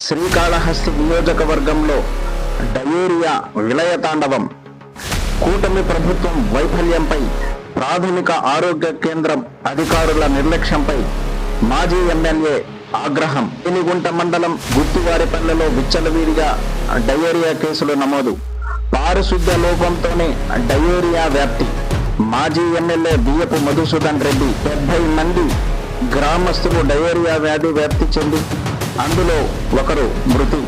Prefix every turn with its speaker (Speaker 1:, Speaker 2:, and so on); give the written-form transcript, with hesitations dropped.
Speaker 1: శ్రీకాళహస్తి నియోజకవర్గంలో డయేరియా విలయతాండవం. కూటమి ప్రభుత్వం వైఫల్యంపై, ప్రాథమిక ఆరోగ్య కేంద్రం అధికారుల నిర్లక్ష్యంపై మాజీ ఎమ్మెల్యే ఆగ్రహం. ఎనిగుంట మండలం గుత్తివారిపల్లెలో విచ్చలవిడిగా డయేరియా కేసులు నమోదు. పారిశుద్ధ్య లోపంతోనే డయేరియా వ్యాప్తి. మాజీ ఎమ్మెల్యే బియ్యపు మధుసూదన్ రెడ్డి 70 మంది గ్రామస్తులు డయేరియా వ్యాధి వ్యాప్తి చెంది అందులో ఒకరు మృతి.